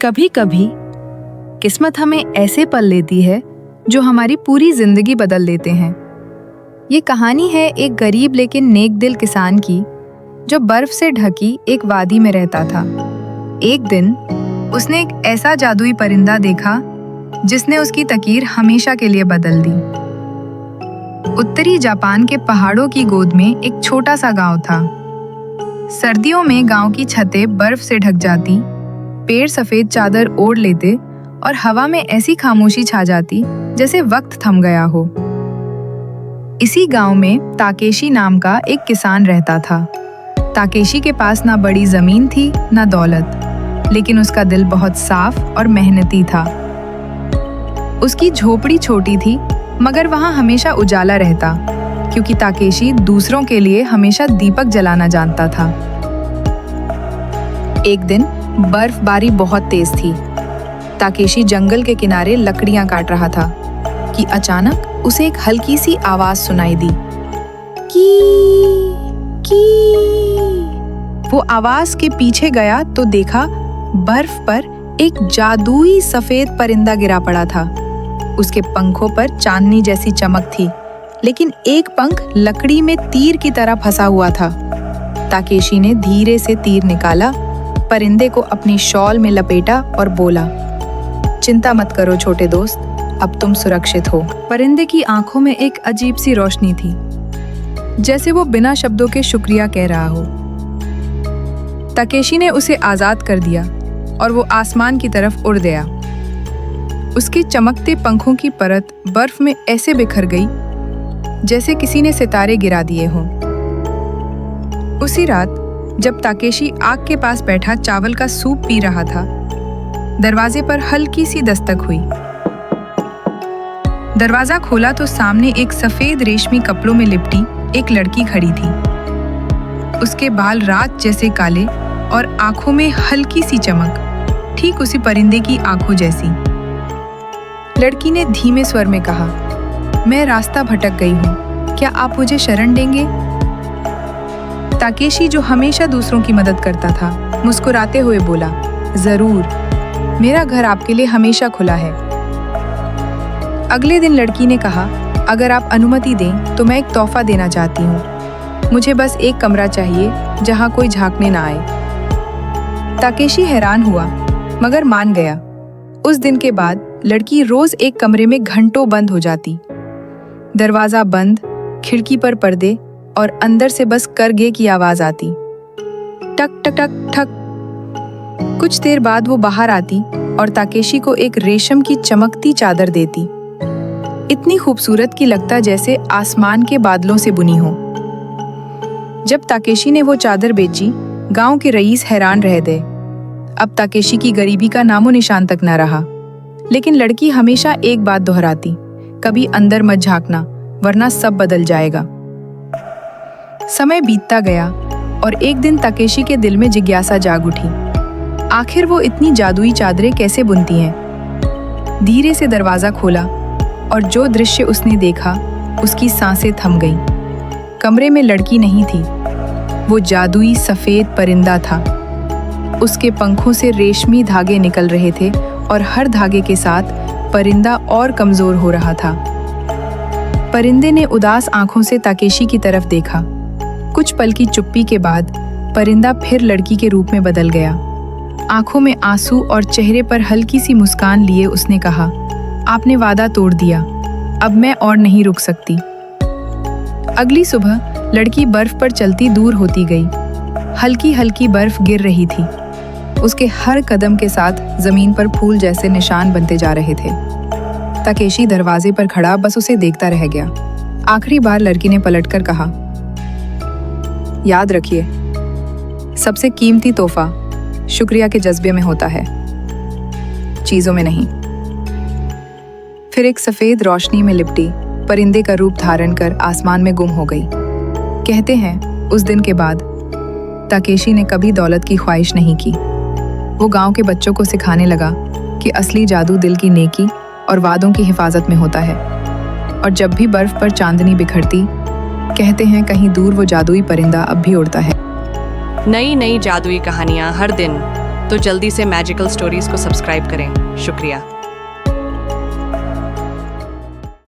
कभी कभी किस्मत हमें ऐसे पल लेती है जो हमारी पूरी जिंदगी बदल देते हैं। ये कहानी है एक गरीब लेकिन नेक दिल किसान की, जो बर्फ से ढकी एक वादी में रहता था। एक दिन उसने एक ऐसा जादुई परिंदा देखा जिसने उसकी तकीर हमेशा के लिए बदल दी। उत्तरी जापान के पहाड़ों की गोद में एक छोटा सा गांव था। सर्दियों में गांव की छतें बर्फ से ढक जाती, पेड़ सफेद चादर ओढ़ लेते और हवा में ऐसी खामोशी छा जाती जैसे वक्त थम गया हो। इसी गांव में ताकेशी नाम का एक किसान रहता था। ताकेशी के पास ना बड़ी जमीन थी ना दौलत, लेकिन उसका दिल बहुत साफ और मेहनती था। उसकी झोपड़ी छोटी थी, मगर वहां हमेशा उजाला रहता, क्योंकि ताकेशी दूसरों के लिए हमेशा दीपक जलाना जानता था। एक दिन बर्फबारी बहुत तेज थी। ताकेशी जंगल के किनारे लकड़ियां काट रहा था कि अचानक उसे एक हल्की सी आवाज सुनाई दी। की। वो आवाज के पीछे गया तो देखा बर्फ पर एक जादुई सफेद परिंदा गिरा पड़ा था। उसके पंखों पर चांदनी जैसी चमक थी, लेकिन एक पंख लकड़ी में तीर की तरह फंसा हुआ था। ताकेशी ने धीरे से तीर निकाला, परिंदे को अपनी शॉल में लपेटा और बोला, चिंता मत करो छोटे दोस्त, अब तुम सुरक्षित हो। परिंदे की आंखों में एक अजीब सी रोशनी थी, जैसे वो बिना शब्दों के शुक्रिया कह रहा हो। ताकेशी ने उसे आजाद कर दिया और वो आसमान की तरफ उड़ गया। उसके चमकते पंखों की परत बर्फ में ऐसे बिखर गई जैसे किसी ने सितारे गिरा दिए हों। उसी रात जब ताकेशी आग के पास बैठा चावल का सूप पी रहा था, दरवाजे पर हल्की सी दस्तक हुई। दरवाजा खोला तो सामने एक सफेद रेशमी कपड़ों में लिपटी एक लड़की खड़ी थी। उसके बाल रात जैसे काले और आंखों में हल्की सी चमक, ठीक उसी परिंदे की आंखों जैसी। लड़की ने धीमे स्वर में कहा, मैं रास्ता भटक गई हूँ, क्या आप मुझे शरण देंगे? ताकेशी, जो हमेशा दूसरों की मदद करता था, मुस्कुराते हुए बोला, जरूर, मेरा घर आपके लिए हमेशा खुला है। अगले दिन लड़की ने कहा, अगर आप अनुमति दें तो मैं एक तोहफा देना चाहती हूँ। मुझे बस एक कमरा चाहिए जहाँ कोई झांकने ना आए। ताकेशी हैरान हुआ, मगर मान गया। उस दिन के बाद लड़की रोज एक कमरे में घंटों बंद हो जाती। दरवाजा बंद, खिड़की पर पर्दे और अंदर से बस करगे की आवाज आती, टक टक टक ठक। कुछ देर बाद वो बाहर आती और ताकेशी को एक रेशम की चमकती चादर देती, इतनी खूबसूरत कि लगता जैसे आसमान के बादलों से बुनी हो। जब ताकेशी ने वो चादर बेची, गांव के रईस हैरान रह गए। अब ताकेशी की गरीबी का नामो निशान तक न रहा। लेकिन लड़की हमेशा एक बात दोहराती, कभी अंदर मत झांकना, वरना सब बदल जाएगा। समय बीतता गया और एक दिन ताकेशी के दिल में जिज्ञासा जाग उठी, आखिर वो इतनी जादुई चादरें कैसे बुनती हैं? धीरे से दरवाजा खोला और जो दृश्य उसने देखा, उसकी सांसें थम गईं। कमरे में लड़की नहीं थी, वो जादुई सफेद परिंदा था। उसके पंखों से रेशमी धागे निकल रहे थे और हर धागे के साथ परिंदा और कमजोर हो रहा था। परिंदे ने उदास आंखों से ताकेशी की तरफ देखा। कुछ पल की चुप्पी के बाद परिंदा फिर लड़की के रूप में बदल गया। आंखों में आंसू और चेहरे पर हल्की सी मुस्कान लिए उसने कहा, आपने वादा तोड़ दिया, अब मैं और नहीं रुक सकती। अगली सुबह लड़की बर्फ पर चलती दूर होती गई। हल्की हल्की बर्फ गिर रही थी। उसके हर कदम के साथ जमीन पर फूल जैसे निशान बनते जा रहे थे। ताकेशी दरवाजे पर खड़ा बस उसे देखता रह गया। आखिरी बार लड़की ने पलटकर कहा, याद रखिए, सबसे कीमती तोहफा शुक्रिया के जज्बे में होता है, चीजों में नहीं। फिर एक सफेद रोशनी में लिपटी परिंदे का रूप धारण कर आसमान में गुम हो गई। कहते हैं उस दिन के बाद ताकेशी ने कभी दौलत की ख्वाहिश नहीं की। वो गांव के बच्चों को सिखाने लगा कि असली जादू दिल की नेकी और वादों की हिफाजत में होता है। और जब भी बर्फ पर चांदनी बिखरती, कहते हैं कहीं दूर वो जादुई परिंदा अब भी उड़ता है। नई नई जादुई कहानियाँ हर दिन, तो जल्दी से मैजिकल स्टोरीज को सब्सक्राइब करें। शुक्रिया।